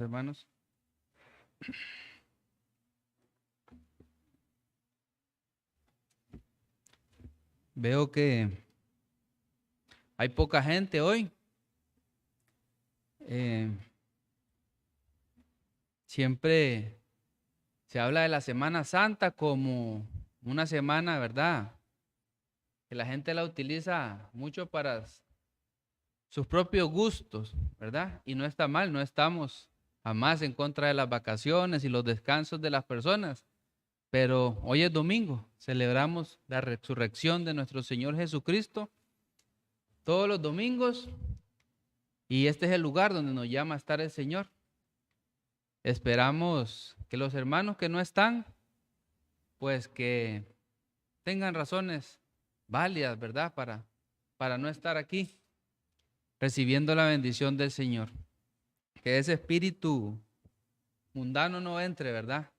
Hermanos, veo que hay poca gente hoy. Siempre se habla de la Semana Santa como una semana, ¿verdad? Que la gente la utiliza mucho para sus propios gustos, ¿verdad? Y no está mal, no estamos jamás en contra de las vacaciones y los descansos de las personas. Pero hoy es domingo, celebramos la resurrección de nuestro Señor Jesucristo todos los domingos y este es el lugar donde nos llama a estar el Señor. Esperamos que los hermanos que no están, pues que tengan razones válidas, ¿verdad? Para no estar aquí recibiendo la bendición del Señor. Que ese espíritu mundano no entre, ¿verdad?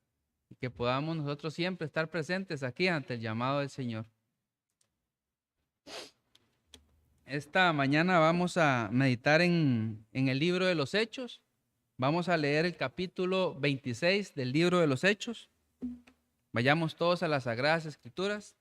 Y que podamos nosotros siempre estar presentes aquí ante el llamado del Señor. Esta mañana vamos a meditar en el libro de los Hechos. Vamos a leer el capítulo 26 del libro de los Hechos. Vayamos todos a las Sagradas Escrituras.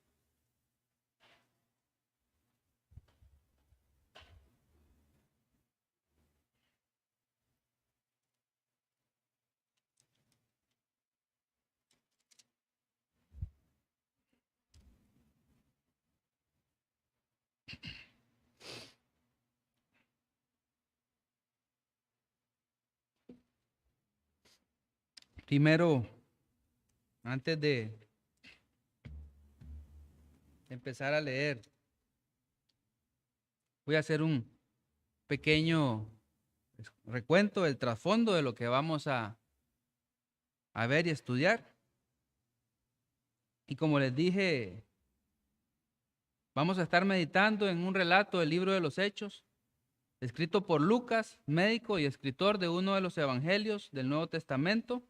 Primero, antes de empezar a leer, voy a hacer un pequeño recuento del trasfondo de lo que vamos a ver y estudiar. Y como les dije, vamos a estar meditando en un relato del libro de los Hechos, escrito por Lucas, médico y escritor de uno de los evangelios del Nuevo Testamento.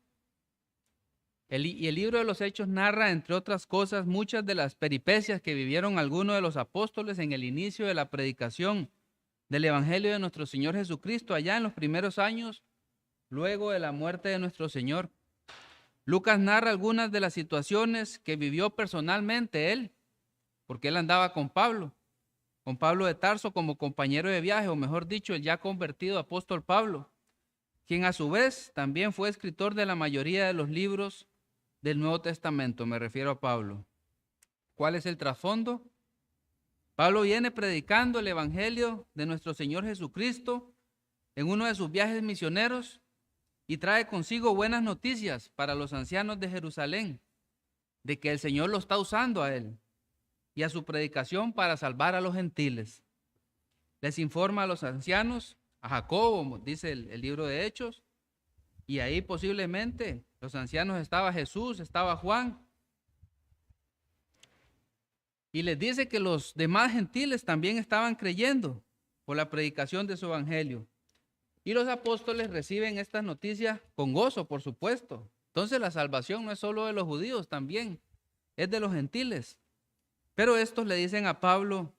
Y el libro de los Hechos narra, entre otras cosas, muchas de las peripecias que vivieron algunos de los apóstoles en el inicio de la predicación del Evangelio de nuestro Señor Jesucristo, allá en los primeros años, luego de la muerte de nuestro Señor. Lucas narra algunas de las situaciones que vivió personalmente él, porque él andaba con Pablo de Tarso como compañero de viaje, o mejor dicho, el ya convertido apóstol Pablo, quien a su vez también fue escritor de la mayoría de los libros del Nuevo Testamento, me refiero a Pablo. ¿Cuál es el trasfondo? Pablo viene predicando el Evangelio de nuestro Señor Jesucristo en uno de sus viajes misioneros y trae consigo buenas noticias para los ancianos de Jerusalén, de que el Señor lo está usando a él y a su predicación para salvar a los gentiles. Les informa a los ancianos, a Jacobo, dice el libro de Hechos, y ahí posiblemente los ancianos estaba Jesús, estaba Juan, y les dice que los demás gentiles también estaban creyendo por la predicación de su evangelio. Y los apóstoles reciben estas noticias con gozo, por supuesto. Entonces la salvación no es solo de los judíos, también es de los gentiles. Pero estos le dicen a Pablo,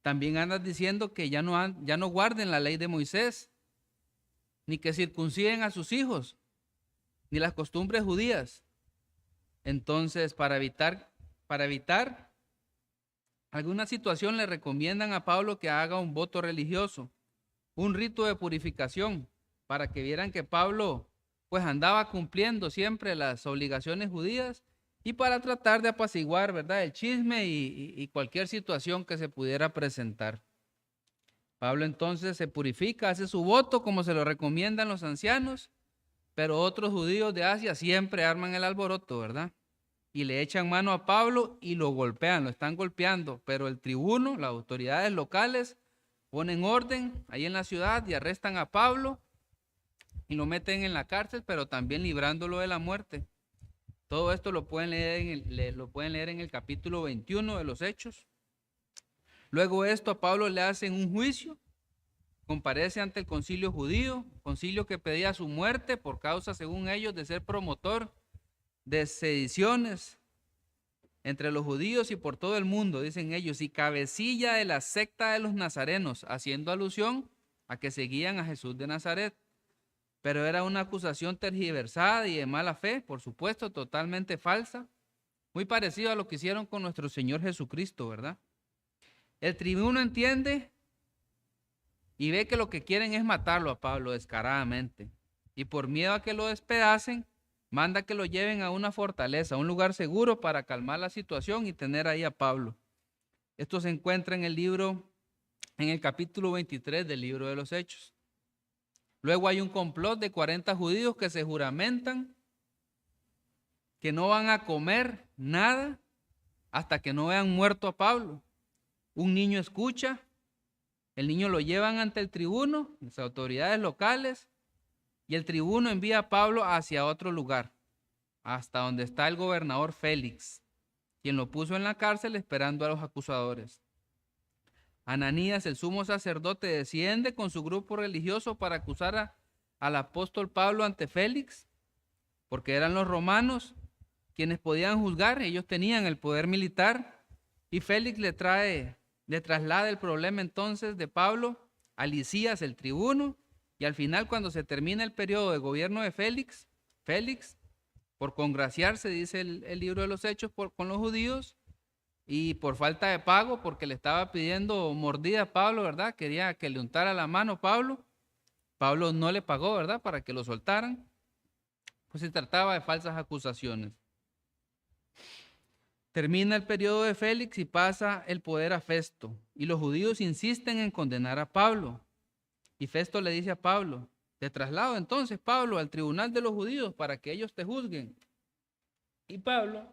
también andas diciendo que ya no guarden la ley de Moisés, ni que circunciden a sus hijos, ni las costumbres judías. Entonces, para evitar alguna situación, le recomiendan a Pablo que haga un voto religioso, un rito de purificación, para que vieran que Pablo pues andaba cumpliendo siempre las obligaciones judías y para tratar de apaciguar, ¿verdad?, el chisme y cualquier situación que se pudiera presentar. Pablo entonces se purifica, hace su voto como se lo recomiendan los ancianos, pero otros judíos de Asia siempre arman el alboroto, ¿verdad? Y le echan mano a Pablo y lo golpean, lo están golpeando, pero el tribuno, las autoridades locales, ponen orden ahí en la ciudad y arrestan a Pablo y lo meten en la cárcel, pero también librándolo de la muerte. Todo esto lo pueden leer en el capítulo 21 de los Hechos. Luego de esto a Pablo le hacen un juicio, comparece ante el concilio judío, concilio que pedía su muerte por causa, según ellos, de ser promotor de sediciones entre los judíos y por todo el mundo, dicen ellos, y cabecilla de la secta de los nazarenos, haciendo alusión a que seguían a Jesús de Nazaret. Pero era una acusación tergiversada y de mala fe, por supuesto, totalmente falsa. Muy parecido a lo que hicieron con nuestro Señor Jesucristo, ¿verdad? El tribuno entiende y ve que lo que quieren es matarlo a Pablo descaradamente. Y por miedo a que lo despedacen, manda que lo lleven a una fortaleza, a un lugar seguro para calmar la situación y tener ahí a Pablo. Esto se encuentra en el capítulo 23 del libro de los Hechos. Luego hay un complot de 40 judíos que se juramentan que no van a comer nada hasta que no vean muerto a Pablo. Un niño escucha, el niño lo llevan ante el tribuno, las autoridades locales, y el tribuno envía a Pablo hacia otro lugar, hasta donde está el gobernador Félix, quien lo puso en la cárcel esperando a los acusadores. Ananías, el sumo sacerdote, desciende con su grupo religioso para acusar al apóstol Pablo ante Félix, porque eran los romanos quienes podían juzgar, ellos tenían el poder militar, y Félix le traslada el problema entonces de Pablo a Lisías, el tribuno, y al final, cuando se termina el periodo de gobierno de Félix, por congraciarse, dice el libro de los Hechos, con los judíos, y por falta de pago, porque le estaba pidiendo mordida a Pablo, ¿verdad? Quería que le untara la mano a Pablo. Pablo no le pagó, ¿verdad? Para que lo soltaran. Pues se trataba de falsas acusaciones. Termina el periodo de Félix y pasa el poder a Festo. Y los judíos insisten en condenar a Pablo. Y Festo le dice a Pablo: te traslado entonces, Pablo, al tribunal de los judíos para que ellos te juzguen. Y Pablo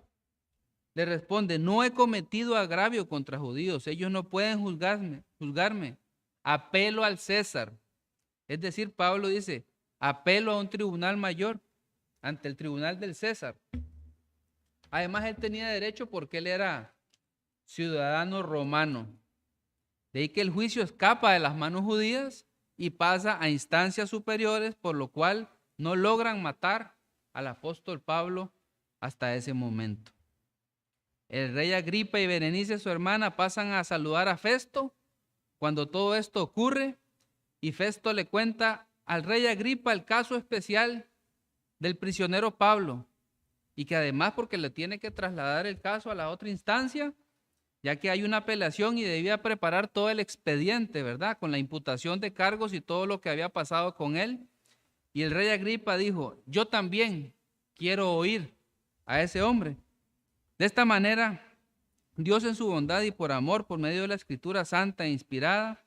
le responde: no he cometido agravio contra judíos, ellos no pueden juzgarme. Apelo al César. Es decir, Pablo dice: apelo a un tribunal mayor, ante el tribunal del César. Además, él tenía derecho porque él era ciudadano romano. De ahí que el juicio escapa de las manos judías y pasa a instancias superiores, por lo cual no logran matar al apóstol Pablo hasta ese momento. El rey Agripa y Berenice, su hermana, pasan a saludar a Festo cuando todo esto ocurre, y Festo le cuenta al rey Agripa el caso especial del prisionero Pablo, y que además, porque le tiene que trasladar el caso a la otra instancia, ya que hay una apelación y debía preparar todo el expediente, ¿verdad? Con la imputación de cargos y todo lo que había pasado con él. Y el rey Agripa dijo: yo también quiero oír a ese hombre. De esta manera, Dios en su bondad y por amor, por medio de la Escritura Santa e inspirada,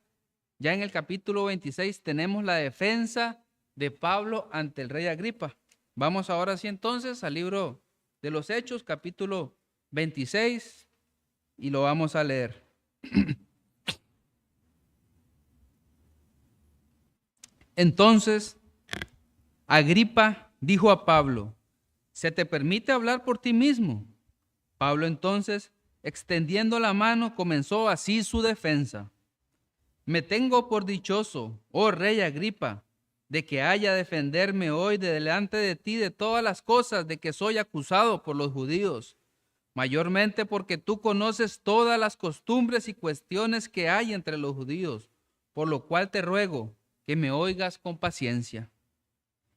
ya en el capítulo 26 tenemos la defensa de Pablo ante el rey Agripa. Vamos ahora sí entonces al libro de los Hechos, capítulo 26, y lo vamos a leer. Entonces, Agripa dijo a Pablo: ¿se te permite hablar por ti mismo? Pablo entonces, extendiendo la mano, comenzó así su defensa. Me tengo por dichoso, oh rey Agripa, de que haya defenderme hoy de delante de ti de todas las cosas de que soy acusado por los judíos, mayormente porque tú conoces todas las costumbres y cuestiones que hay entre los judíos, por lo cual te ruego que me oigas con paciencia.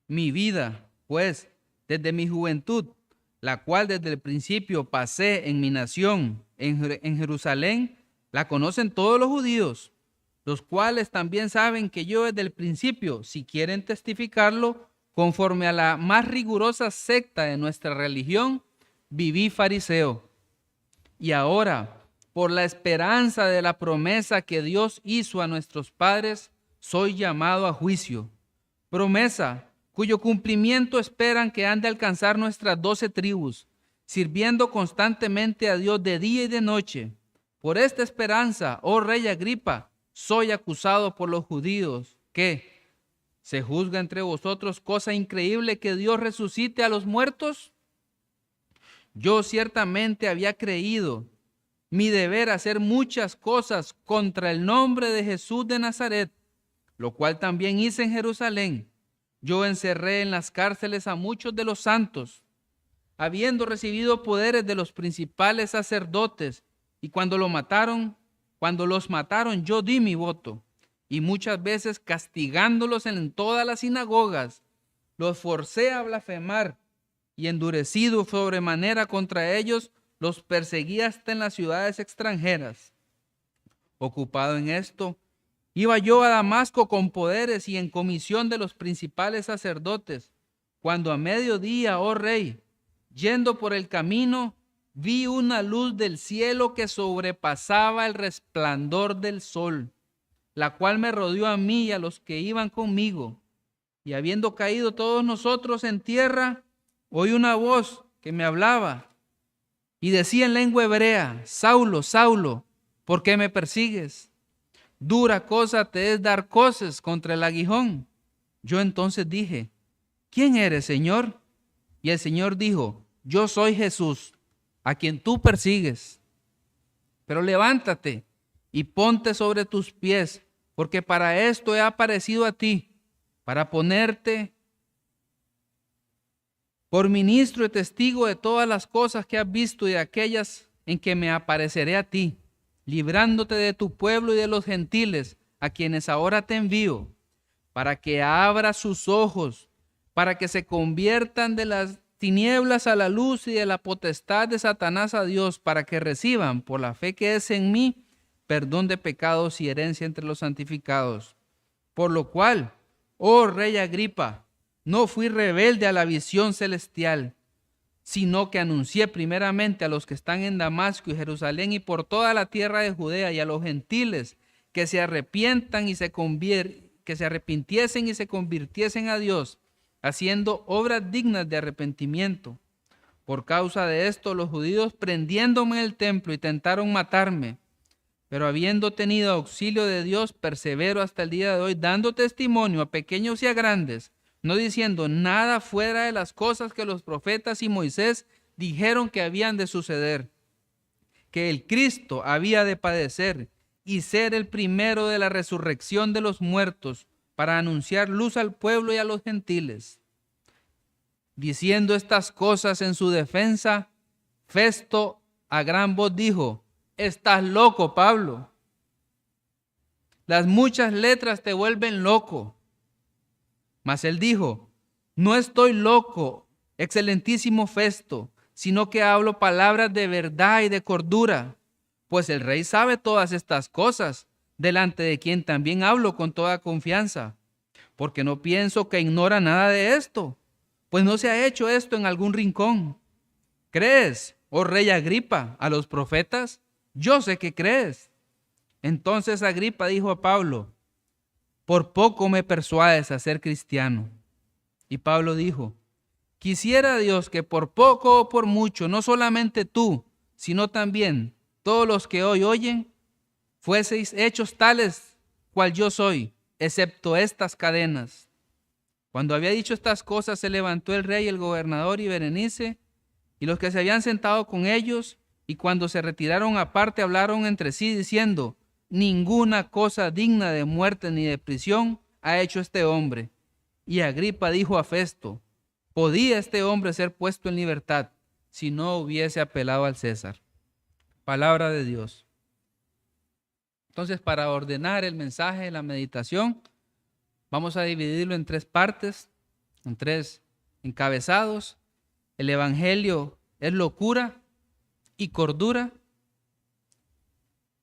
Mi vida, pues, desde mi juventud, la cual desde el principio pasé en mi nación, en Jerusalén, la conocen todos los judíos, los cuales también saben que yo desde el principio, si quieren testificarlo, conforme a la más rigurosa secta de nuestra religión, viví fariseo. Y ahora, por la esperanza de la promesa que Dios hizo a nuestros padres, soy llamado a juicio. Promesa cuyo cumplimiento esperan que han de alcanzar nuestras 12 tribus, sirviendo constantemente a Dios de día y de noche. Por esta esperanza, oh rey Agripa, soy acusado por los judíos. ¿Qué? ¿Se juzga entre vosotros cosa increíble que Dios resucite a los muertos? Yo ciertamente había creído mi deber hacer muchas cosas contra el nombre de Jesús de Nazaret, lo cual también hice en Jerusalén. Yo encerré en las cárceles a muchos de los santos, habiendo recibido poderes de los principales sacerdotes, y cuando los mataron, yo di mi voto. y muchas veces castigándolos en todas las sinagogas, los forcé a blasfemar y endurecido sobremanera contra ellos, los perseguí hasta en las ciudades extranjeras. Ocupado en esto, iba yo a Damasco con poderes y en comisión de los principales sacerdotes, cuando a mediodía, oh rey, yendo por el camino, vi una luz del cielo que sobrepasaba el resplandor del sol, la cual me rodeó a mí y a los que iban conmigo. Y habiendo caído todos nosotros en tierra, oí una voz que me hablaba y decía en lengua hebrea: Saulo, Saulo, ¿por qué me persigues? Dura cosa te es dar coces contra el aguijón. Yo entonces dije: ¿quién eres, Señor? Y el Señor dijo: yo soy Jesús, a quien tú persigues. Pero levántate y ponte sobre tus pies, porque para esto he aparecido a ti, para ponerte por ministro y testigo de todas las cosas que has visto y de aquellas en que me apareceré a ti, librándote de tu pueblo y de los gentiles, a quienes ahora te envío, para que abra sus ojos, para que se conviertan de las tinieblas a la luz y de la potestad de Satanás a Dios, para que reciban, por la fe que es en mí, perdón de pecados y herencia entre los santificados. Por lo cual, oh rey Agripa, no fui rebelde a la visión celestial, sino que anuncié primeramente a los que están en Damasco y Jerusalén y por toda la tierra de Judea y a los gentiles que se arrepientan y que se arrepintiesen y se convirtiesen a Dios, haciendo obras dignas de arrepentimiento. Por causa de esto, los judíos prendiéndome en el templo intentaron matarme, pero habiendo tenido auxilio de Dios, persevero hasta el día de hoy, dando testimonio a pequeños y a grandes, no diciendo nada fuera de las cosas que los profetas y Moisés dijeron que habían de suceder, que el Cristo había de padecer y ser el primero de la resurrección de los muertos, para anunciar luz al pueblo y a los gentiles. Diciendo estas cosas en su defensa, Festo a gran voz dijo: estás loco, Pablo. Las muchas letras te vuelven loco. Mas él dijo: no estoy loco, excelentísimo Festo, sino que hablo palabras de verdad y de cordura, pues el rey sabe todas estas cosas, delante de quien también hablo con toda confianza, porque no pienso que ignora nada de esto, pues no se ha hecho esto en algún rincón. ¿Crees, oh rey Agripa, a los profetas? Yo sé que crees. Entonces Agripa dijo a Pablo: por poco me persuades a ser cristiano. Y Pablo dijo: quisiera Dios que por poco o por mucho, no solamente tú, sino también todos los que hoy oyen, fueseis hechos tales cual yo soy, excepto estas cadenas. Cuando había dicho estas cosas, se levantó el rey, el gobernador y Berenice, y los que se habían sentado con ellos, y cuando se retiraron aparte, hablaron entre sí, diciendo: ninguna cosa digna de muerte ni de prisión ha hecho este hombre. Y Agripa dijo a Festo: podía este hombre ser puesto en libertad si no hubiese apelado al César. Palabra de Dios. Entonces, para ordenar el mensaje de la meditación, vamos a dividirlo en tres partes, en tres encabezados. El evangelio es locura y cordura.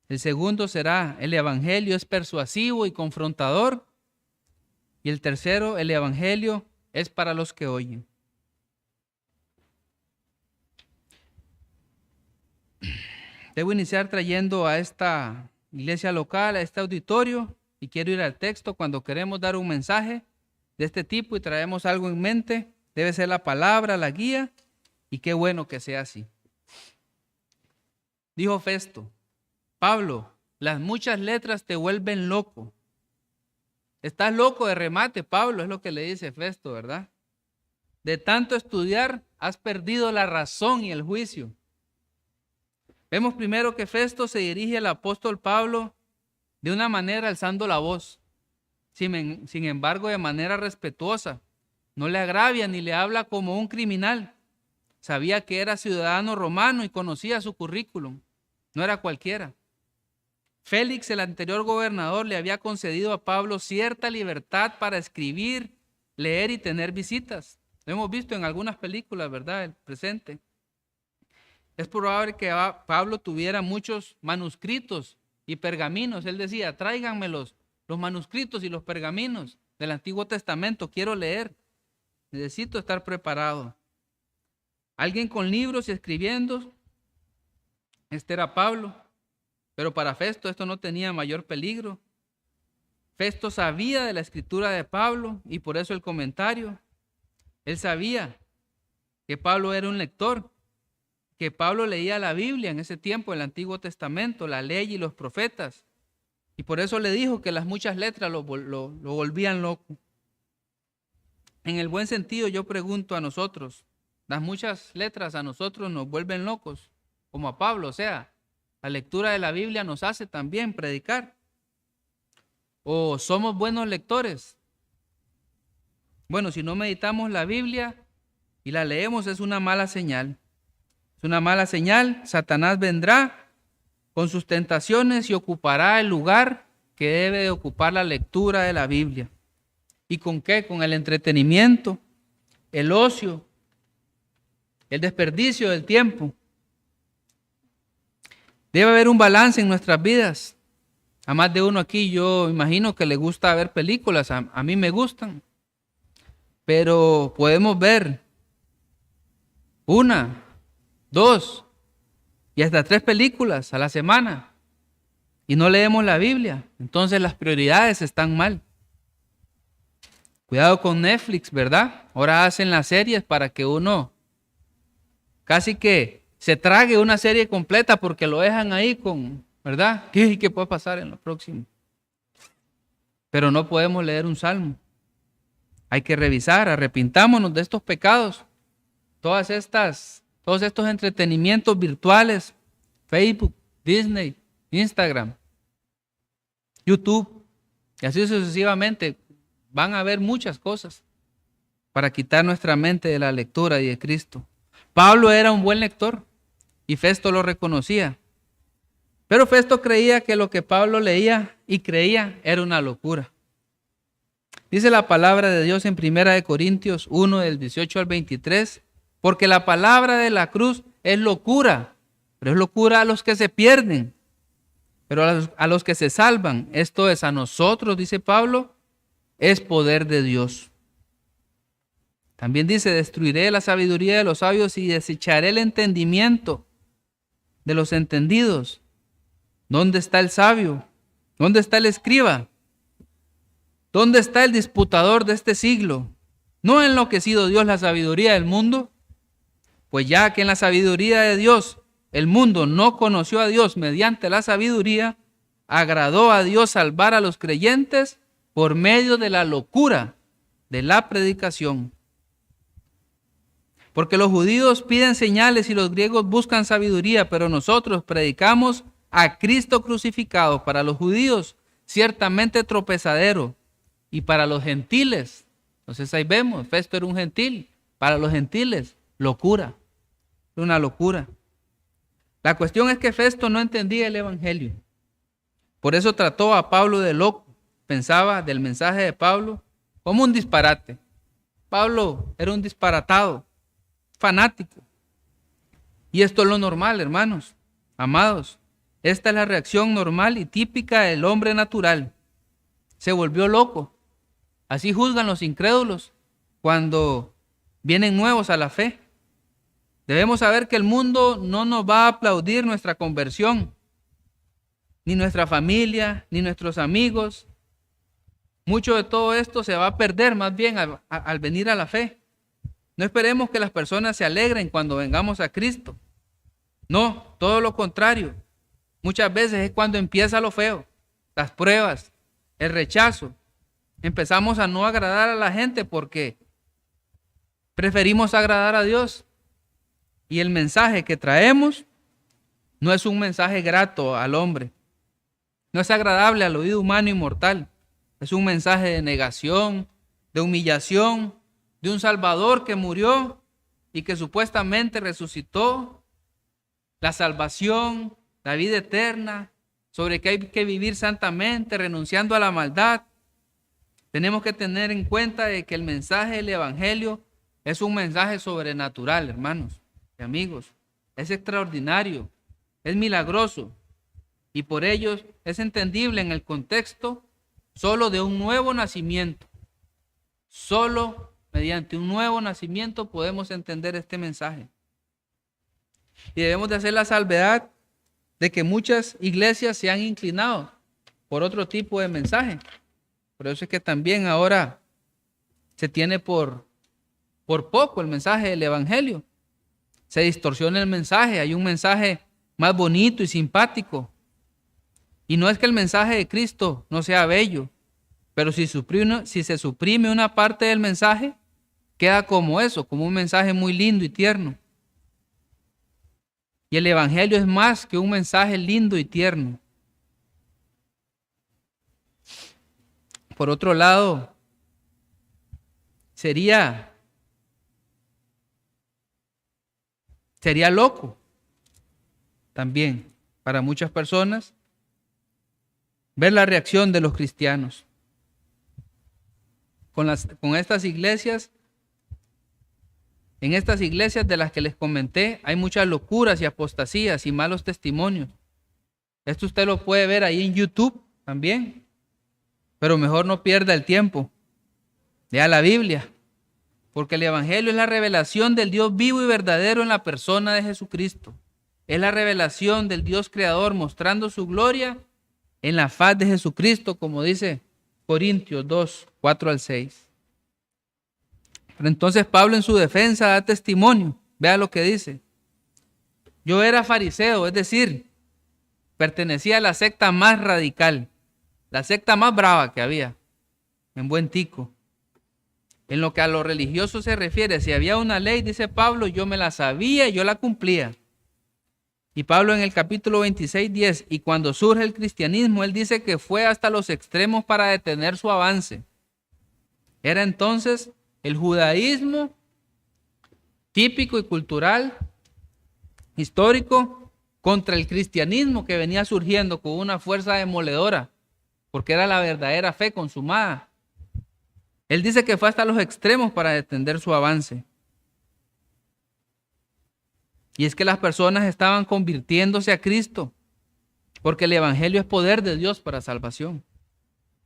El segundo será: el evangelio es persuasivo y confrontador. Y el tercero: el evangelio es para los que oyen. Debo iniciar trayendo a esta iglesia local, a este auditorio, y quiero ir al texto. Cuando queremos dar un mensaje de este tipo y traemos algo en mente, debe ser la palabra, la guía, y qué bueno que sea así. Dijo Festo: Pablo, las muchas letras te vuelven loco. Estás loco de remate, Pablo, es lo que le dice Festo, ¿verdad? De tanto estudiar, has perdido la razón y el juicio. Vemos primero que Festo se dirige al apóstol Pablo de una manera alzando la voz, sin embargo de manera respetuosa. No le agravia ni le habla como un criminal. Sabía que era ciudadano romano y conocía su currículum. No era cualquiera. Félix, el anterior gobernador, le había concedido a Pablo cierta libertad para escribir, leer y tener visitas. Lo hemos visto en algunas películas, ¿verdad? El presente. Es probable que Pablo tuviera muchos manuscritos y pergaminos. Él decía, tráiganme los manuscritos y los pergaminos del Antiguo Testamento. Quiero leer. Necesito estar preparado. Alguien con libros y escribiendo. Este era Pablo. Pero para Festo esto no tenía mayor peligro. Festo sabía de la escritura de Pablo y por eso el comentario. Él sabía que Pablo era un lector, que Pablo leía la Biblia en ese tiempo, el Antiguo Testamento, la ley y los profetas. Y por eso le dijo que las muchas letras lo volvían loco. En el buen sentido yo pregunto a nosotros, las muchas letras a nosotros nos vuelven locos, como a Pablo, o sea, la lectura de la Biblia nos hace también predicar. ¿O somos buenos lectores? Bueno, si no meditamos la Biblia y la leemos es una mala señal. Es una mala señal. Satanás vendrá con sus tentaciones y ocupará el lugar que debe de ocupar la lectura de la Biblia. ¿Y con qué? Con el entretenimiento, el ocio, el desperdicio del tiempo. Debe haber un balance en nuestras vidas. A más de uno aquí yo imagino que le gusta ver películas, a mí me gustan. Pero podemos ver 1, 2 y hasta 3 películas a la semana y no leemos la Biblia. Entonces las prioridades están mal. Cuidado con Netflix, ¿verdad? Ahora hacen las series para que uno casi que se trague una serie completa porque lo dejan ahí con, ¿verdad? ¿Qué puede pasar en lo próximo? Pero no podemos leer un salmo. Hay que revisar, arrepintámonos de estos pecados. Todos estos entretenimientos virtuales, Facebook, Disney, Instagram, YouTube, y así sucesivamente. Van a haber muchas cosas para quitar nuestra mente de la lectura y de Cristo. Pablo era un buen lector y Festo lo reconocía. Pero Festo creía que lo que Pablo leía y creía era una locura. Dice la palabra de Dios en 1 Corintios 1, del 18 al 23, porque la palabra de la cruz es locura, pero es locura a los que se pierden, pero a los que se salvan, esto es a nosotros, dice Pablo, es poder de Dios. También dice, destruiré la sabiduría de los sabios y desecharé el entendimiento de los entendidos. ¿Dónde está el sabio? ¿Dónde está el escriba? ¿Dónde está el disputador de este siglo? ¿No ha enloquecido Dios la sabiduría del mundo? Pues ya que en la sabiduría de Dios el mundo no conoció a Dios mediante la sabiduría, agradó a Dios salvar a los creyentes por medio de la locura de la predicación. Porque los judíos piden señales y los griegos buscan sabiduría, pero nosotros predicamos a Cristo crucificado, para los judíos ciertamente tropezadero y para los gentiles. Entonces ahí vemos, Festo era un gentil, para los gentiles, locura, una locura. La cuestión es que Festo no entendía el evangelio. Por eso trató a Pablo de loco. Pensaba del mensaje de Pablo como un disparate. Pablo era un disparatado, fanático. Y esto es lo normal, hermanos, amados. Esta es la reacción normal y típica del hombre natural. Se volvió loco. Así juzgan los incrédulos cuando vienen nuevos a la fe. Debemos saber que el mundo no nos va a aplaudir nuestra conversión, ni nuestra familia, ni nuestros amigos. Mucho de todo esto se va a perder más bien al venir a la fe. No esperemos que las personas se alegren cuando vengamos a Cristo. No, todo lo contrario. Muchas veces es cuando empieza lo feo, las pruebas, el rechazo. Empezamos a no agradar a la gente porque preferimos agradar a Dios. Y el mensaje que traemos no es un mensaje grato al hombre. No es agradable al oído humano y mortal. Es un mensaje de negación, de humillación, de un Salvador que murió y que supuestamente resucitó. La salvación, la vida eterna, sobre que hay que vivir santamente, renunciando a la maldad, tenemos que tener en cuenta de que el mensaje del Evangelio es un mensaje sobrenatural, hermanos y amigos. Es extraordinario, es milagroso y por ello es entendible en el contexto solo de un nuevo nacimiento. Solo mediante un nuevo nacimiento podemos entender este mensaje. Y debemos de hacer la salvedad de que muchas iglesias se han inclinado por otro tipo de mensaje. Por eso es que también ahora se tiene por poco el mensaje del Evangelio. Se distorsiona el mensaje, hay un mensaje más bonito y simpático. Y no es que el mensaje de Cristo no sea bello, pero si se suprime una parte del mensaje, queda como eso, como un mensaje muy lindo y tierno. Y el Evangelio es más que un mensaje lindo y tierno. Por otro lado, sería loco también para muchas personas ver la reacción de los cristianos con estas iglesias. En estas iglesias de las que les comenté hay muchas locuras y apostasías y malos testimonios. Esto usted lo puede ver ahí en YouTube también, pero mejor no pierda el tiempo. Lea la Biblia, porque el Evangelio es la revelación del Dios vivo y verdadero en la persona de Jesucristo. Es la revelación del Dios creador mostrando su gloria en la faz de Jesucristo, como dice Corintios 2, 4 al 6. Pero entonces Pablo en su defensa da testimonio. Vea lo que dice. Yo era fariseo, es decir, pertenecía a la secta más radical, la secta más brava que había, en buen tico. En lo que a lo religioso se refiere, si había una ley, dice Pablo, yo me la sabía y yo la cumplía. Y Pablo en el capítulo 26, 10, y cuando surge el cristianismo, él dice que fue hasta los extremos para detener su avance. Era entonces el judaísmo típico y cultural, histórico, contra el cristianismo que venía surgiendo con una fuerza demoledora, porque era la verdadera fe consumada. Él dice que fue hasta los extremos para detener su avance. Y es que las personas estaban convirtiéndose a Cristo, porque el Evangelio es poder de Dios para salvación.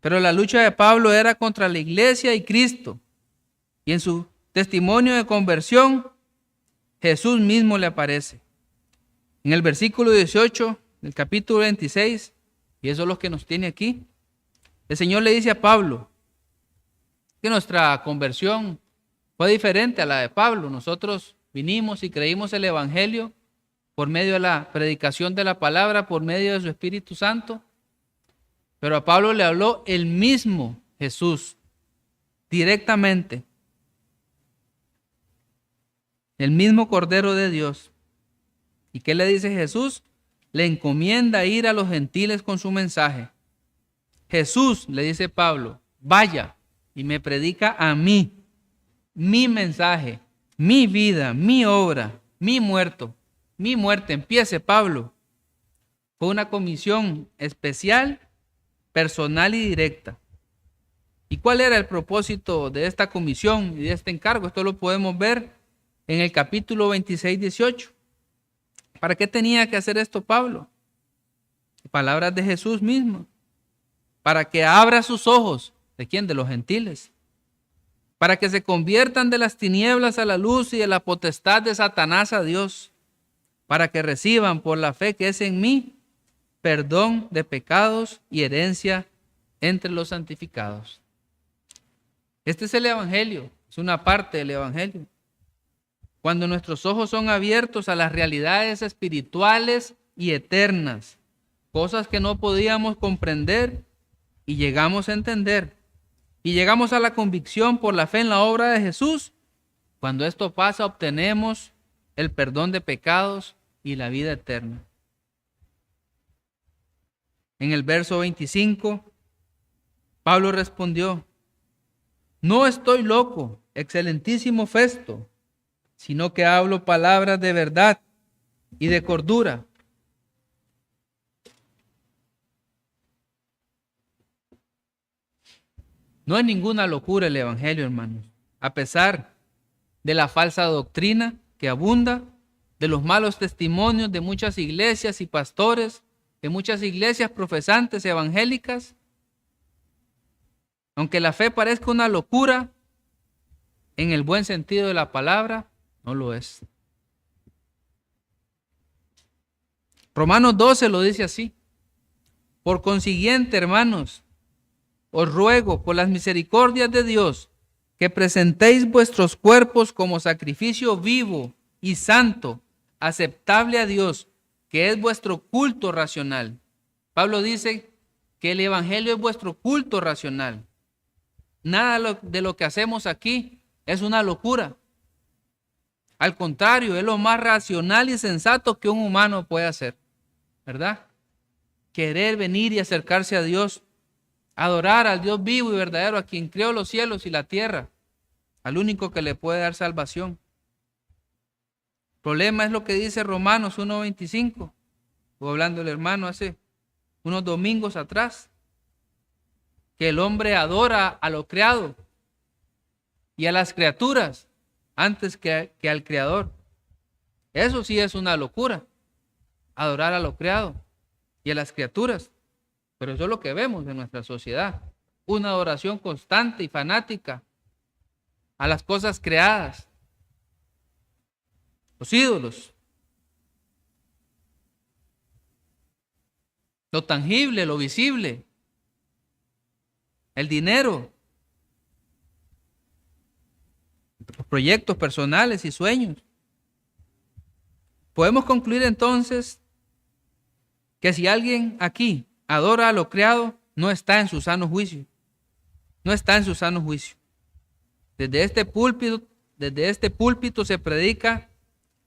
Pero la lucha de Pablo era contra la iglesia y Cristo. Y en su testimonio de conversión, Jesús mismo le aparece. En el versículo 18 del capítulo 26, y eso es lo que nos tiene aquí, el Señor le dice a Pablo que nuestra conversión fue diferente a la de Pablo. Nosotros vinimos y creímos el Evangelio por medio de la predicación de la palabra, por medio de su Espíritu Santo. Pero a Pablo le habló el mismo Jesús directamente. El mismo Cordero de Dios. ¿Y qué le dice Jesús? Le encomienda ir a los gentiles con su mensaje. Jesús, le dice Pablo, vaya y me predica a mí, mi mensaje, mi vida, mi obra, mi muerte. Empiece, Pablo. Fue una comisión especial, personal y directa. ¿Y cuál era el propósito de esta comisión y de este encargo? Esto lo podemos ver en el capítulo 26, 18. ¿Para qué tenía que hacer esto Pablo? Palabras de Jesús mismo. Para que abra sus ojos. ¿De quién? De los gentiles. Para que se conviertan de las tinieblas a la luz y de la potestad de Satanás a Dios. Para que reciban por la fe que es en mí perdón de pecados y herencia entre los santificados. Este es el Evangelio. Es una parte del Evangelio. Cuando nuestros ojos son abiertos a las realidades espirituales y eternas, cosas que no podíamos comprender y llegamos a entender, y llegamos a la convicción por la fe en la obra de Jesús, cuando esto pasa obtenemos el perdón de pecados y la vida eterna. En el verso 25, Pablo respondió: no estoy loco, excelentísimo Festo, sino que hablo palabras de verdad y de cordura. No es ninguna locura el evangelio, hermanos. A pesar de la falsa doctrina que abunda, de los malos testimonios de muchas iglesias y pastores, de muchas iglesias profesantes evangélicas, aunque la fe parezca una locura, en el buen sentido de la palabra, no lo es. Romanos 12 lo dice así. Por consiguiente, hermanos, os ruego por las misericordias de Dios que presentéis vuestros cuerpos como sacrificio vivo y santo, aceptable a Dios, que es vuestro culto racional. Pablo dice que el evangelio es vuestro culto racional. Nada de lo que hacemos aquí es una locura. Al contrario, es lo más racional y sensato que un humano puede hacer, ¿verdad? Querer venir y acercarse a Dios, adorar al Dios vivo y verdadero, a quien creó los cielos y la tierra, al único que le puede dar salvación. El problema es lo que dice Romanos 1:25, o hablando el hermano hace unos domingos atrás, que el hombre adora a lo creado y a las criaturas antes que al Creador. Eso sí es una locura, adorar a lo creado y a las criaturas. Pero eso es lo que vemos en nuestra sociedad, una adoración constante y fanática a las cosas creadas, los ídolos, lo tangible, lo visible, el dinero, los proyectos personales y sueños. Podemos concluir entonces que si alguien aquí adora a lo creado, no está en su sano juicio. No está en su sano juicio. Desde este púlpito se predica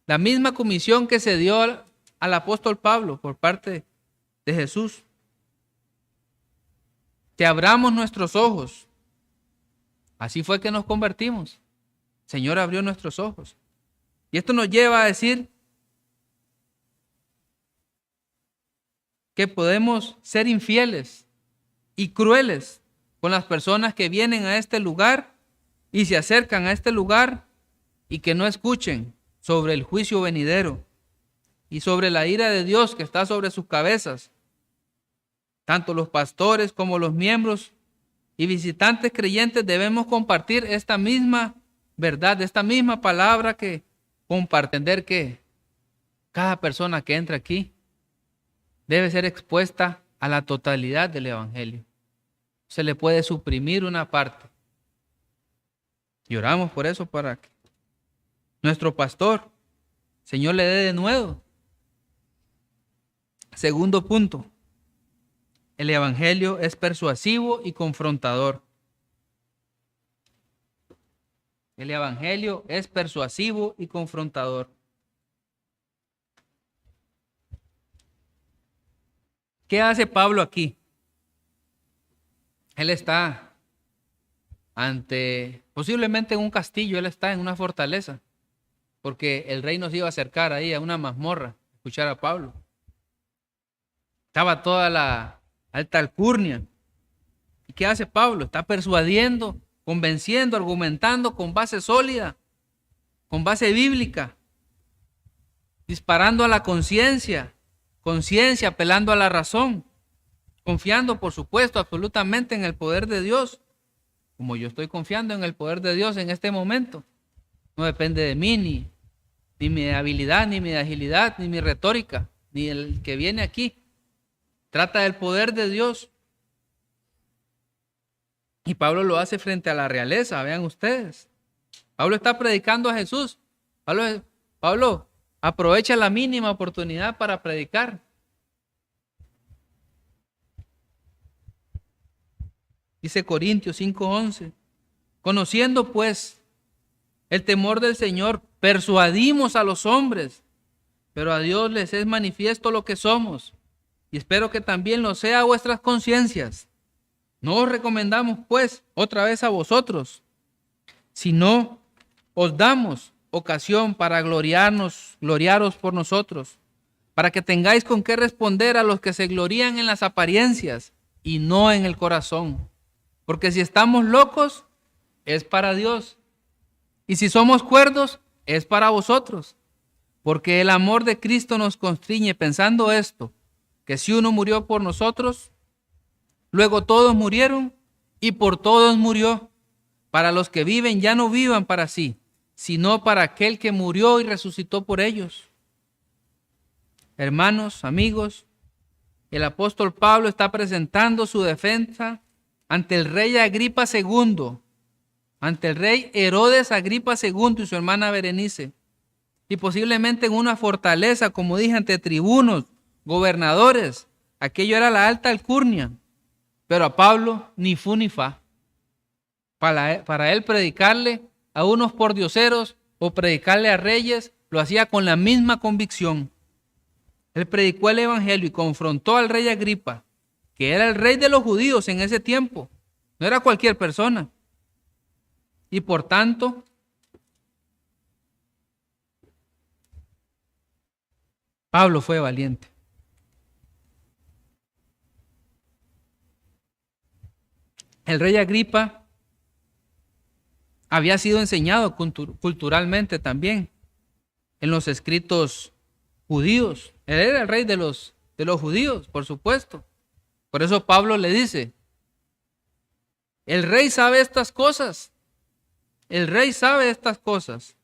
la misma comisión que se dio al apóstol Pablo por parte de Jesús. Que abramos nuestros ojos. Así fue que nos convertimos. El Señor abrió nuestros ojos. Y esto nos lleva a decir que podemos ser infieles y crueles con las personas que vienen a este lugar y se acercan a este lugar y que no escuchen sobre el juicio venidero y sobre la ira de Dios que está sobre sus cabezas. Tanto los pastores como los miembros y visitantes creyentes debemos compartir esta misma verdad, esta misma palabra que compartir, que cada persona que entra aquí debe ser expuesta a la totalidad del evangelio. Se le puede suprimir una parte. Y oramos por eso, para que nuestro pastor, Señor, le dé de nuevo. Segundo punto, el evangelio es persuasivo y confrontador. El evangelio es persuasivo y confrontador. ¿Qué hace Pablo aquí? Él está posiblemente en un castillo, él está en una fortaleza, porque el rey nos iba a acercar ahí a una mazmorra, a escuchar a Pablo. Estaba toda la alta alcurnia. ¿Y qué hace Pablo? Está persuadiendo, convenciendo, argumentando con base sólida, con base bíblica, disparando a la conciencia, apelando a la razón, confiando, por supuesto, absolutamente en el poder de Dios, como yo estoy confiando en el poder de Dios en este momento. No depende de mí, ni mi habilidad, ni mi agilidad, ni mi retórica, ni el que viene aquí. Trata del poder de Dios. Y Pablo lo hace frente a la realeza, vean ustedes. Pablo está predicando a Jesús. Pablo aprovecha la mínima oportunidad para predicar. Dice Corintios 5:11, conociendo pues el temor del Señor, persuadimos a los hombres, pero a Dios les es manifiesto lo que somos, y espero que también lo sea a vuestras conciencias. No os recomendamos pues otra vez a vosotros, sino os damos ocasión para gloriaros por nosotros, para que tengáis con qué responder a los que se glorían en las apariencias y no en el corazón. Porque si estamos locos, es para Dios. Y si somos cuerdos, es para vosotros. Porque el amor de Cristo nos constriñe pensando esto, que si uno murió por nosotros, luego todos murieron y por todos murió. Para los que viven ya no vivan para sí, sino para aquel que murió y resucitó por ellos. Hermanos, amigos, el apóstol Pablo está presentando su defensa ante el rey Agripa II, ante el rey Herodes Agripa II y su hermana Berenice, y posiblemente en una fortaleza, como dije, ante tribunos, gobernadores. Aquello era la alta alcurnia, pero a Pablo ni fu ni fa. Para él predicarle a unos pordioseros o predicarle a reyes, lo hacía con la misma convicción. Él predicó el evangelio y confrontó al rey Agripa, que era el rey de los judíos en ese tiempo. No era cualquier persona. Y por tanto, Pablo fue valiente. El rey Agripa había sido enseñado culturalmente también en los escritos judíos. Él era el rey de los judíos, por supuesto. Por eso Pablo le dice, el rey sabe estas cosas. El rey sabe estas cosas.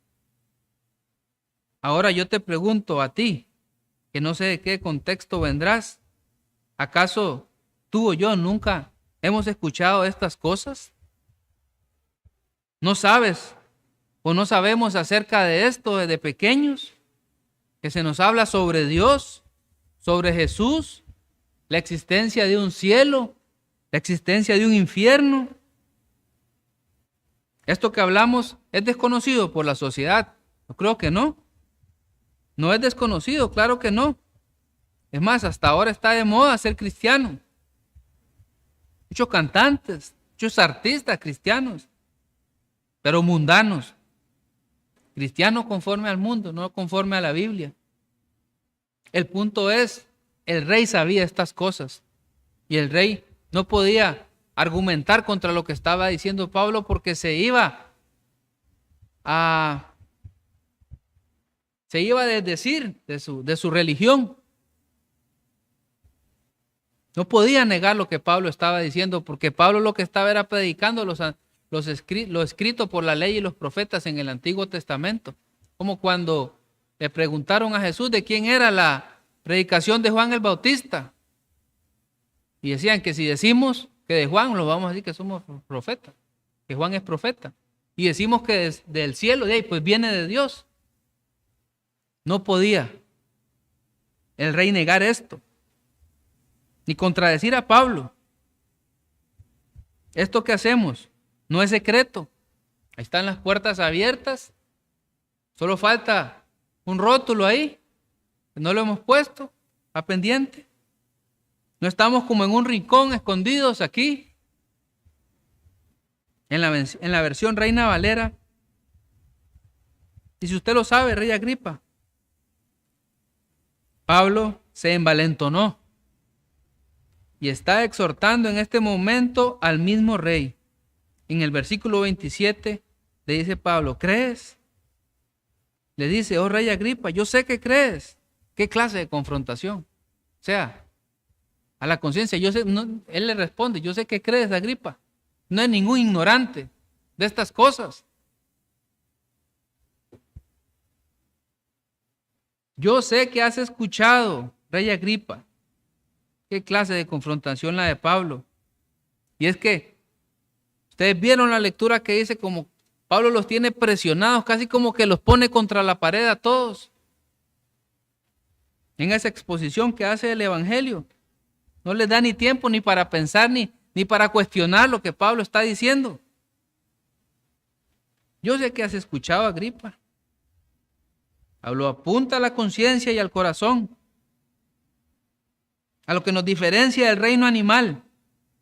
Ahora yo te pregunto a ti, que no sé de qué contexto vendrás, ¿acaso tú o yo nunca hemos escuchado estas cosas? ¿No sabes o no sabemos acerca de esto desde pequeños? Que se nos habla sobre Dios, sobre Jesús, la existencia de un cielo, la existencia de un infierno. Esto que hablamos es desconocido por la sociedad. Yo creo que no. No es desconocido, claro que no. Es más, hasta ahora está de moda ser cristiano. Muchos cantantes, muchos artistas cristianos, pero mundanos. Cristianos conforme al mundo, no conforme a la Biblia. El punto es, el rey sabía estas cosas y el rey no podía argumentar contra lo que estaba diciendo Pablo porque se iba a desdecir de su religión. No podía negar lo que Pablo estaba diciendo porque Pablo lo que estaba era predicando lo escrito por la ley y los profetas en el Antiguo Testamento. Como cuando le preguntaron a Jesús de quién era la predicación de Juan el Bautista. Y decían que si decimos que de Juan, lo vamos a decir que somos profetas, que Juan es profeta. Y decimos que del cielo, de ahí, pues viene de Dios. No podía el rey negar esto, ni contradecir a Pablo. Esto que hacemos no es secreto. Ahí están las puertas abiertas. Solo falta un rótulo ahí, que no lo hemos puesto, a pendiente. No estamos como en un rincón escondidos aquí. En la versión Reina Valera. Y si usted lo sabe, rey Agripa, Pablo se envalentonó y está exhortando en este momento al mismo rey. En el versículo 27 le dice Pablo, ¿crees? Le dice, oh rey Agripa, yo sé que crees. ¿Qué clase de confrontación? O sea, a la conciencia, yo sé, no, él le responde, yo sé que crees, Agripa. No hay ningún ignorante de estas cosas. Yo sé que has escuchado, rey Agripa. ¿Qué clase de confrontación la de Pablo? Y es que ustedes vieron la lectura que dice como Pablo los tiene presionados, casi como que los pone contra la pared a todos. En esa exposición que hace el Evangelio. No les da ni tiempo ni para pensar ni para cuestionar lo que Pablo está diciendo. Yo sé que has escuchado, Agripa. Pablo apunta a la conciencia y al corazón, a lo que nos diferencia del reino animal.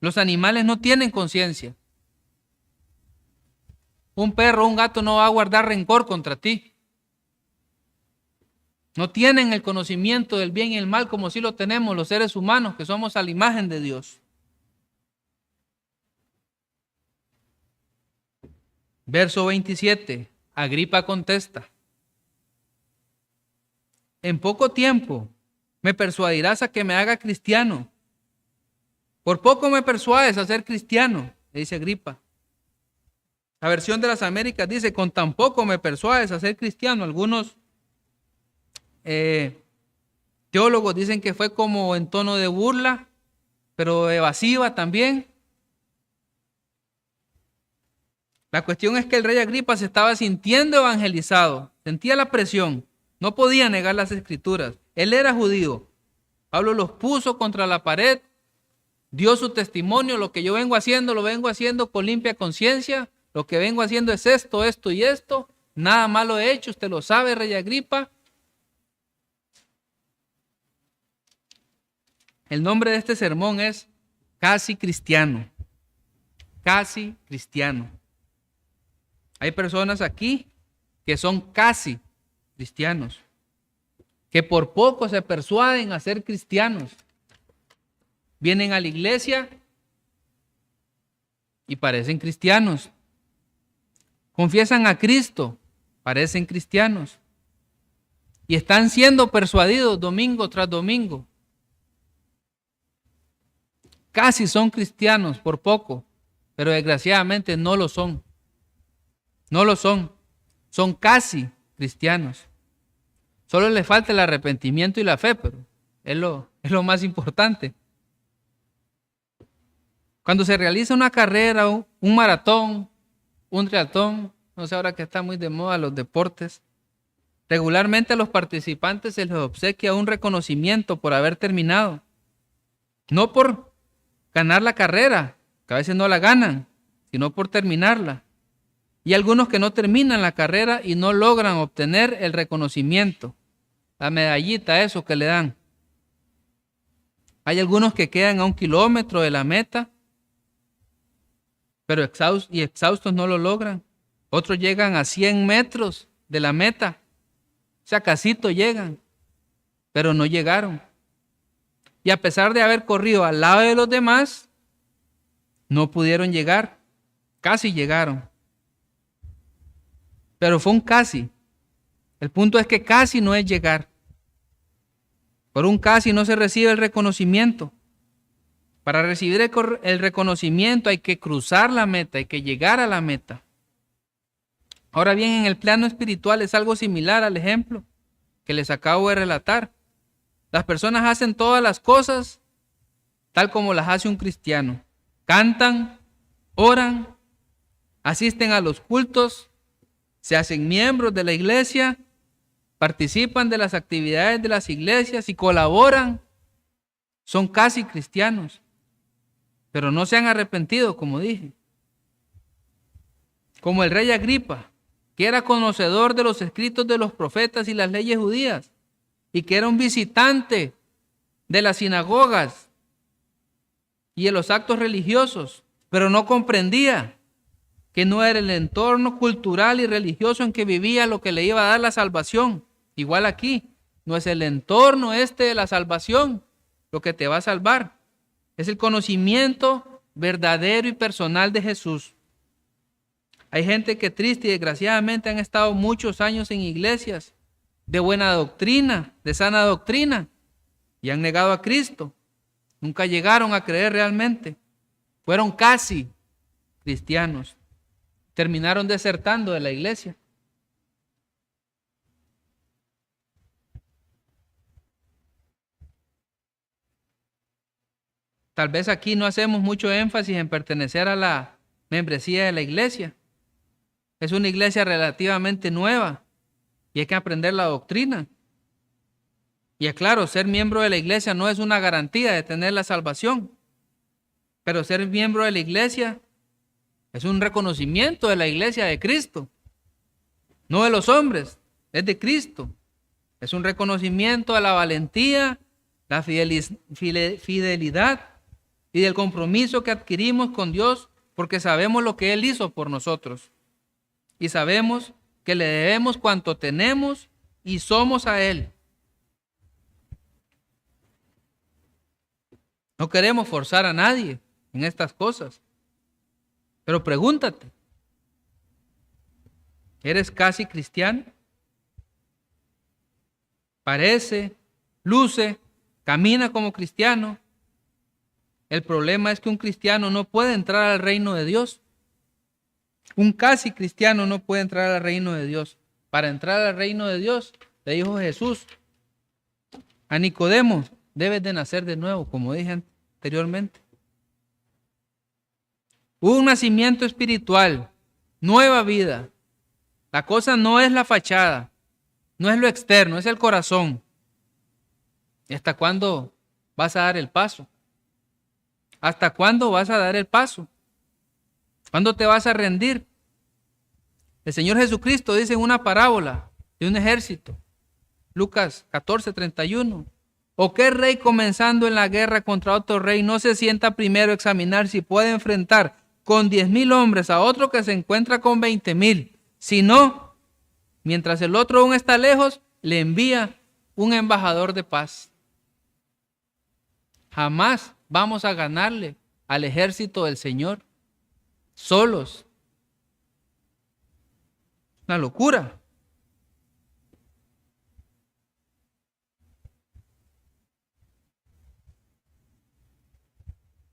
Los animales no tienen conciencia. Un perro o un gato no va a guardar rencor contra ti. No tienen el conocimiento del bien y el mal como sí lo tenemos los seres humanos, que somos a la imagen de Dios. Verso 27. Agripa contesta: en poco tiempo me persuadirás a que me haga cristiano. Por poco me persuades a ser cristiano, le dice Agripa. La versión de las Américas dice: con tan poco me persuades a ser cristiano. Algunos teólogos dicen que fue como en tono de burla, pero evasiva también. La cuestión es que el rey Agripa se estaba sintiendo evangelizado, sentía la presión, no podía negar las escrituras. Él era judío. Pablo los puso contra la pared, dio su testimonio: lo que yo vengo haciendo, lo vengo haciendo con limpia conciencia, lo que vengo haciendo es esto, esto y esto, nada malo he hecho, usted lo sabe, rey Agripa. El nombre de este sermón es Casi Cristiano. Casi Cristiano. Hay personas aquí que son casi cristianos, que por poco se persuaden a ser cristianos. Vienen a la iglesia y parecen cristianos. Confiesan a Cristo, parecen cristianos. Y están siendo persuadidos domingo tras domingo. Casi son cristianos por poco, pero desgraciadamente no lo son. No lo son. Son casi cristianos. Solo les falta el arrepentimiento y la fe, pero es lo más importante. Cuando se realiza una carrera, un maratón, un triatlón, no sé, ahora que está muy de moda los deportes, regularmente a los participantes se les obsequia un reconocimiento por haber terminado. No por ganar la carrera, que a veces no la ganan, sino por terminarla. Y algunos que no terminan la carrera y no logran obtener el reconocimiento, la medallita, eso que le dan. Hay algunos que quedan a 1 kilómetro de la meta, pero exhaustos no lo logran. Otros llegan a 100 metros de la meta, o sea, casito llegan, pero no llegaron. Y a pesar de haber corrido al lado de los demás, no pudieron llegar, casi llegaron. Pero fue un casi. El punto es que casi no es llegar. Por un casi no se recibe el reconocimiento. Para recibir el reconocimiento hay que cruzar la meta, hay que llegar a la meta. Ahora bien, en el plano espiritual es algo similar al ejemplo que les acabo de relatar. Las personas hacen todas las cosas tal como las hace un cristiano. Cantan, oran, asisten a los cultos, se hacen miembros de la iglesia, participan de las actividades de las iglesias y colaboran. Son casi cristianos, pero no se han arrepentido, como dije. Como el rey Agripa, que era conocedor de los escritos de los profetas y las leyes judías, y que era un visitante de las sinagogas y de los actos religiosos, pero no comprendía que no era el entorno cultural y religioso en que vivía lo que le iba a dar la salvación. Igual aquí, no es el entorno de la salvación lo que te va a salvar. Es el conocimiento verdadero y personal de Jesús. Hay gente que triste y desgraciadamente han estado muchos años en iglesias de buena doctrina, de sana doctrina, y han negado a Cristo. Nunca llegaron a creer realmente. Fueron casi cristianos. Terminaron desertando de la iglesia. Tal vez aquí no hacemos mucho énfasis en pertenecer a la membresía de la iglesia. Es una iglesia relativamente nueva y hay que aprender la doctrina. Y es claro, ser miembro de la iglesia no es una garantía de tener la salvación, pero ser miembro de la iglesia es un reconocimiento de la iglesia de Cristo, no de los hombres, es de Cristo. Es un reconocimiento a la valentía, la fidelidad y del compromiso que adquirimos con Dios, porque sabemos lo que Él hizo por nosotros. Y sabemos que le debemos cuanto tenemos y somos a Él. No queremos forzar a nadie en estas cosas. Pero pregúntate, ¿Eres casi cristiano? Parece, luce, camina como cristiano. El problema es que un cristiano no puede entrar al reino de Dios. Un casi cristiano no puede entrar al reino de Dios. Para entrar al reino de Dios, le dijo Jesús a Nicodemo, debes de nacer de nuevo, como dije anteriormente. Un nacimiento espiritual, nueva vida. La cosa no es la fachada, no es lo externo, es el corazón. ¿Y hasta cuándo vas a dar el paso? ¿Hasta cuándo vas a dar el paso? ¿Cuándo te vas a rendir? El Señor Jesucristo dice en una parábola de un ejército, Lucas 14:31, ¿o qué rey comenzando en la guerra contra otro rey no se sienta primero a examinar si puede enfrentar con 10,000 hombres a otro que se encuentra con 20,000? Si no, mientras el otro aún está lejos, le envía un embajador de paz. Jamás vamos a ganarle al ejército del Señor solos. Una locura.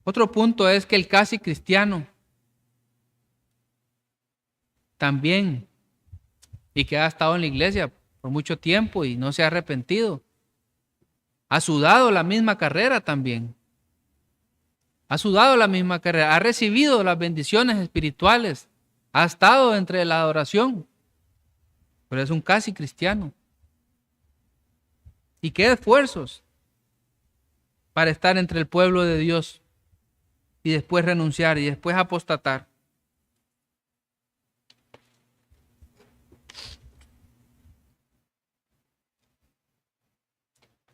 Otro punto es que el casi cristiano también, y que ha estado en la iglesia por mucho tiempo y no se ha arrepentido, ha sudado la misma carrera también. Ha sudado la misma carrera, ha recibido las bendiciones espirituales, ha estado entre la adoración, pero es un casi cristiano. ¿Y qué esfuerzos para estar entre el pueblo de Dios y después renunciar y después apostatar?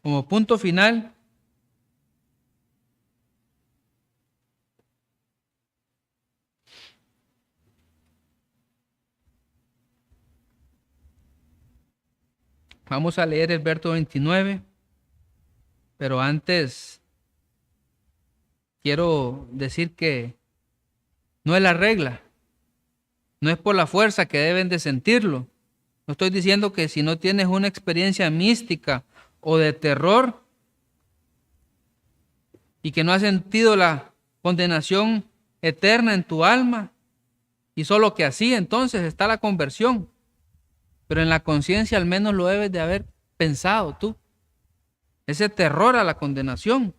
Como punto final, vamos a leer el verso 29, pero antes quiero decir que no es la regla, no es por la fuerza que deben de sentirlo. No estoy diciendo que si no tienes una experiencia mística o de terror y que no has sentido la condenación eterna en tu alma y solo que así entonces está la conversión. Pero en la conciencia al menos lo debes de haber pensado tú. Ese terror a la condenación.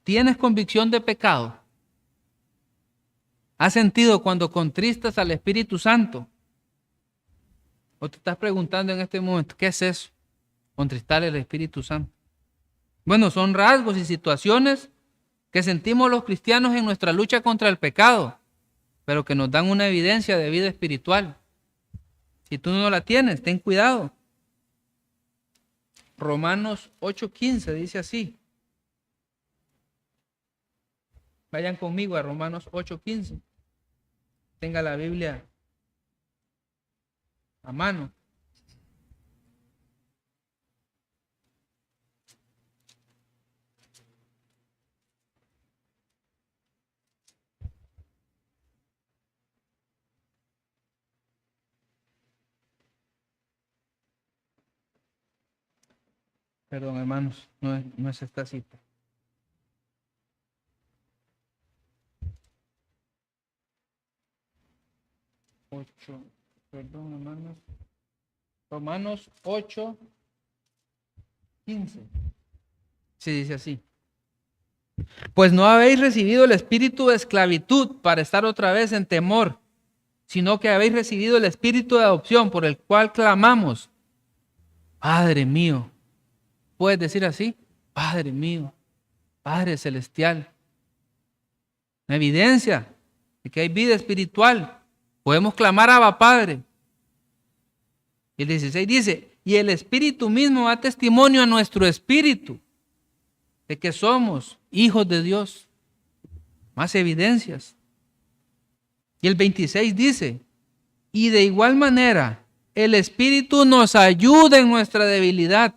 ¿Tienes convicción de pecado? ¿Has sentido cuando contristas al Espíritu Santo? ¿O te estás preguntando en este momento, qué es eso? Contristar al Espíritu Santo. Bueno, son rasgos y situaciones que sentimos los cristianos en nuestra lucha contra el pecado, pero que nos dan una evidencia de vida espiritual. Si tú no la tienes, ten cuidado. Romanos 8:15 dice así. Vayan conmigo a Romanos 8:15. Tenga la Biblia a mano. Perdón, hermanos, no es esta cita. Perdón, hermanos. Romanos 8:15. Sí, dice así. Pues no habéis recibido el espíritu de esclavitud para estar otra vez en temor, sino que habéis recibido el espíritu de adopción por el cual clamamos, Padre mío. ¿Puedes decir así? Padre mío, Padre celestial. Una evidencia de que hay vida espiritual. Podemos clamar a Abba Padre. Y el 16 dice, y el Espíritu mismo da testimonio a nuestro espíritu de que somos hijos de Dios. Más evidencias. Y el 26 dice, y de igual manera, el Espíritu nos ayuda en nuestra debilidad.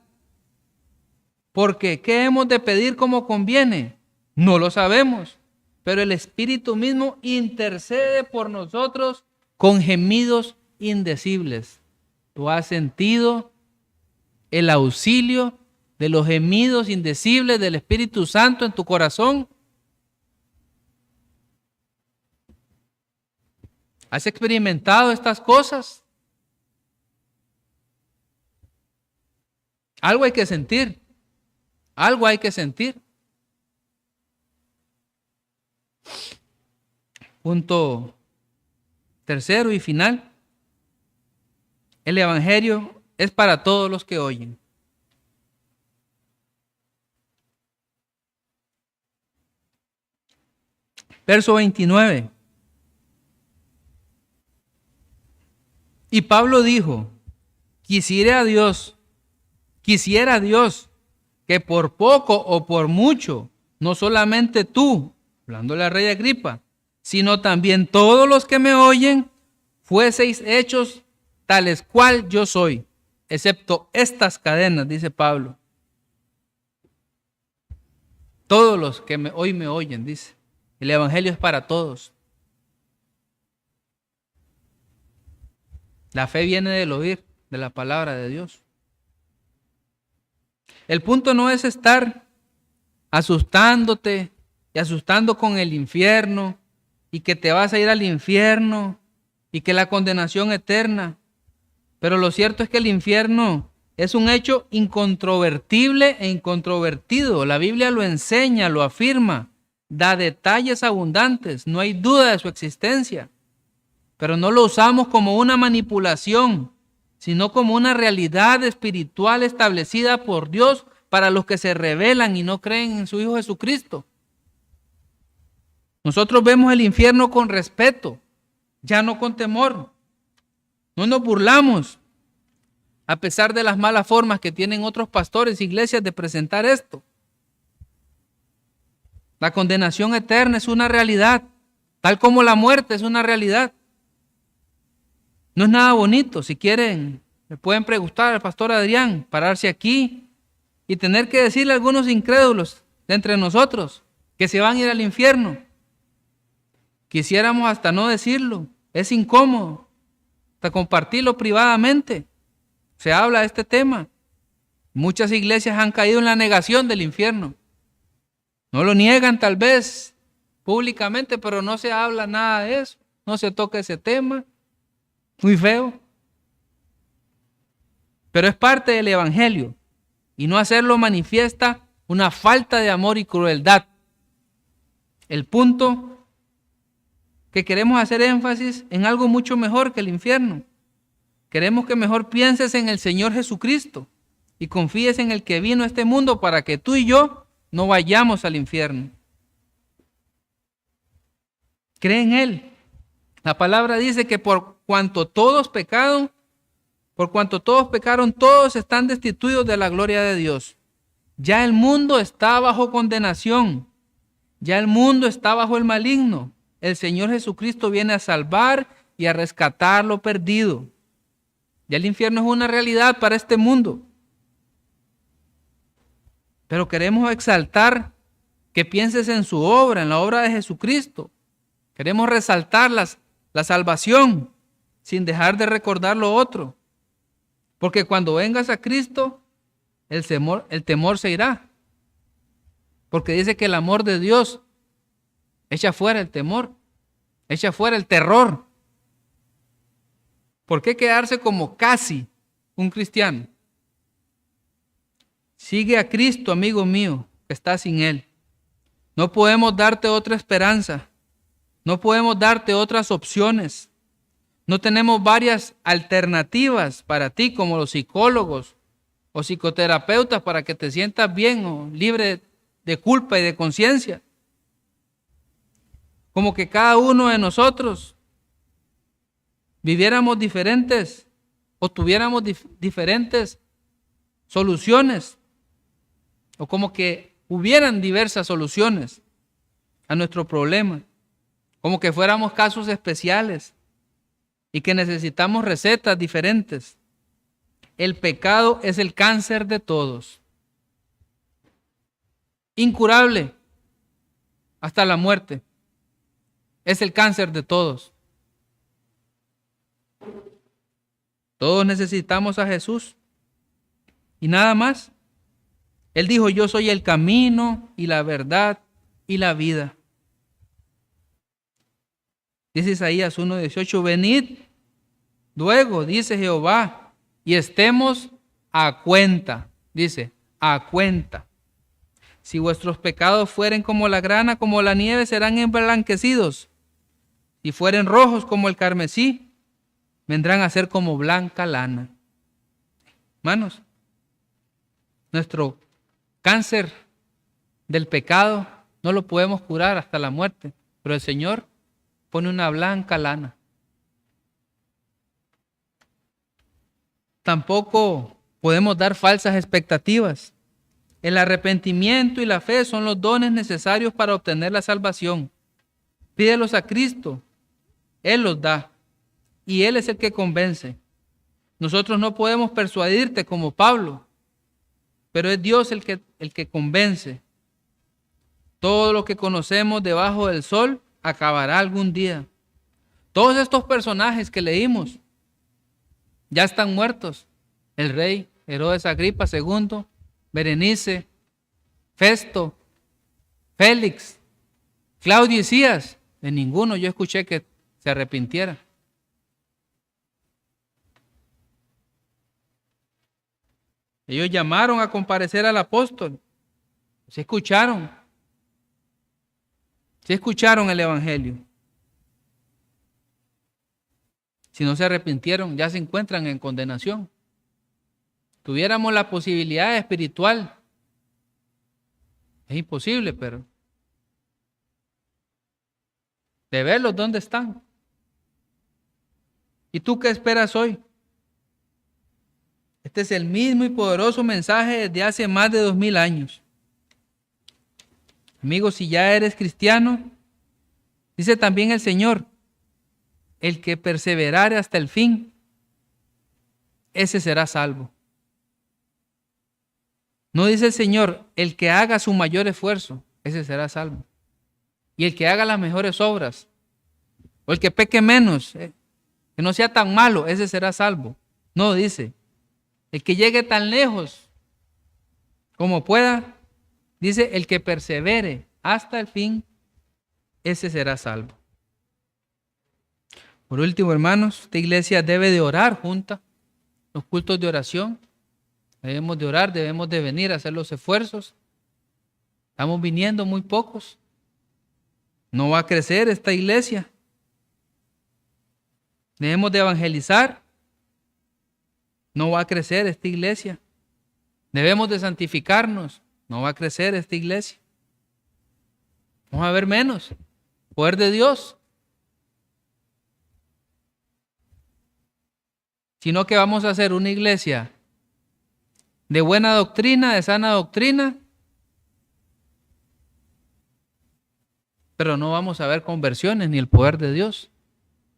Porque, ¿qué hemos de pedir como conviene? No lo sabemos. pero el Espíritu mismo intercede por nosotros con gemidos indecibles. ¿Tú has sentido el auxilio de los gemidos indecibles del Espíritu Santo en tu corazón? ¿Has experimentado estas cosas? Algo hay que sentir. Algo hay que sentir. Punto tercero y final. El Evangelio es para todos los que oyen. Verso 29. Y Pablo dijo, quisiera Dios que por poco o por mucho, no solamente tú, hablándole al rey Agripa, sino también todos los que me oyen, fueseis hechos tales cual yo soy, excepto estas cadenas, dice Pablo. Todos los que hoy me oyen, dice. El Evangelio es para todos. La fe viene del oír de la palabra de Dios. El punto no es estar asustándote y asustando con el infierno y que te vas a ir al infierno y que la condenación eterna. Pero lo cierto es que el infierno es un hecho incontrovertible e incontrovertido. La Biblia lo enseña, lo afirma, da detalles abundantes, no hay duda de su existencia. Pero no lo usamos como una manipulación, sino como una realidad espiritual establecida por Dios para los que se rebelan y no creen en su Hijo Jesucristo. Nosotros vemos el infierno con respeto, ya no con temor. No nos burlamos, a pesar de las malas formas que tienen otros pastores e iglesias de presentar esto. La condenación eterna es una realidad, tal como la muerte es una realidad. No es nada bonito. Si quieren, le pueden preguntar al pastor Adrián, pararse aquí y tener que decirle a algunos incrédulos de entre nosotros que se van a ir al infierno. Quisiéramos hasta no decirlo, es incómodo, hasta compartirlo privadamente. Se habla de este tema. Muchas iglesias han caído en la negación del infierno. No lo niegan tal vez públicamente, pero no se habla nada de eso, no se toca ese tema. Muy feo. Pero es parte del Evangelio y no hacerlo manifiesta una falta de amor y crueldad. El punto que queremos hacer énfasis en algo mucho mejor que el infierno. Queremos que mejor pienses en el Señor Jesucristo y confíes en el que vino a este mundo para que tú y yo no vayamos al infierno. Cree en Él. La palabra dice que por cuanto todos pecaron, todos están destituidos de la gloria de Dios. Ya el mundo está bajo condenación. Ya el mundo está bajo el maligno. El Señor Jesucristo viene a salvar y a rescatar lo perdido. Ya el infierno es una realidad para este mundo. Pero queremos exaltar que pienses en su obra, en la obra de Jesucristo. Queremos resaltar la salvación sin dejar de recordar lo otro. Porque cuando vengas a Cristo, el temor se irá. Porque dice que el amor de Dios echa fuera el temor, echa fuera el terror. ¿Por qué quedarse como casi un cristiano? Sigue a Cristo, amigo mío, que está sin Él. No podemos darte otra esperanza. No podemos darte otras opciones. No tenemos varias alternativas para ti como los psicólogos o psicoterapeutas para que te sientas bien o libre de culpa y de conciencia. Como que cada uno de nosotros viviéramos diferentes o tuviéramos diferentes soluciones o como que hubieran diversas soluciones a nuestro problema. Como que fuéramos casos especiales y que necesitamos recetas diferentes. El pecado es el cáncer de todos. Incurable hasta la muerte. Es el cáncer de todos. Todos necesitamos a Jesús. Y nada más. Él dijo, yo soy el camino y la verdad y la vida. Dice Isaías 1:18, venid luego, dice Jehová, y estemos a cuenta. Dice, a cuenta. Si vuestros pecados fueren como la grana, como la nieve, serán emblanquecidos. Si fueren rojos como el carmesí, vendrán a ser como blanca lana. Hermanos, nuestro cáncer del pecado no lo podemos curar hasta la muerte, pero el Señor pone una blanca lana. Tampoco podemos dar falsas expectativas. El arrepentimiento y la fe son los dones necesarios para obtener la salvación. Pídelos a Cristo. Él los da. Y Él es el que convence. Nosotros no podemos persuadirte como Pablo, pero es Dios el que convence. Todo lo que conocemos debajo del sol acabará algún día. Todos estos personajes que leímos ya están muertos. El rey Herodes Agripa II, Berenice, Festo, Félix, Claudio Isías. De ninguno yo escuché que se arrepintiera. Ellos llamaron a comparecer al apóstol. Se escucharon. Si escucharon el evangelio. Si no se arrepintieron, ya se encuentran en condenación. Tuviéramos la posibilidad espiritual. Es imposible, pero de verlos dónde están. ¿Y tú qué esperas hoy? Este es el mismo y poderoso mensaje desde hace más de 2000 años. Amigos, si ya eres cristiano, dice también el Señor, el que perseverare hasta el fin, ese será salvo. No dice el Señor, el que haga su mayor esfuerzo, ese será salvo. Y el que haga las mejores obras, o el que peque menos, que no sea tan malo, ese será salvo. No, dice, el que llegue tan lejos como pueda, dice, el que persevere hasta el fin, ese será salvo. Por último, hermanos, esta iglesia debe de orar junta, los cultos de oración. Debemos de orar, debemos de venir a hacer los esfuerzos. Estamos viniendo muy pocos. No va a crecer esta iglesia. Debemos de evangelizar. No va a crecer esta iglesia. Debemos de santificarnos. No va a crecer esta iglesia. Vamos a ver menos. Poder de Dios. Sino que vamos a hacer una iglesia de buena doctrina, de sana doctrina, pero no vamos a ver conversiones ni el poder de Dios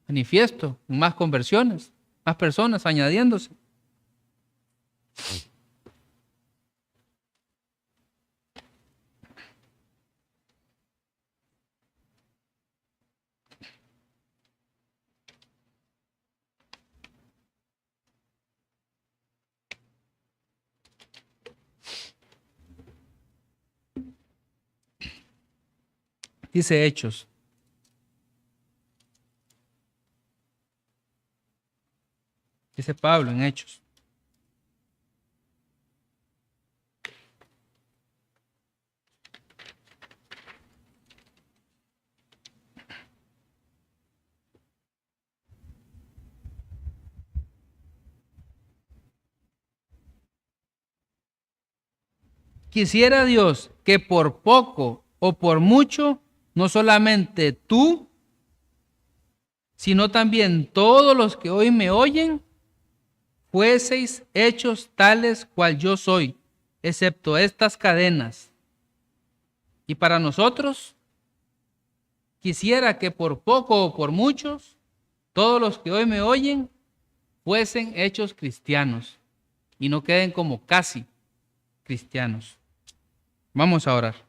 manifiesto, más conversiones, más personas añadiéndose. Dice Hechos. Dice Pablo en Hechos. Quisiera Dios que por poco o por mucho, no solamente tú, sino también todos los que hoy me oyen, fueseis hechos tales cual yo soy, excepto estas cadenas. Y para nosotros, quisiera que por poco o por muchos, todos los que hoy me oyen, fuesen hechos cristianos y no queden como casi cristianos. Vamos a orar.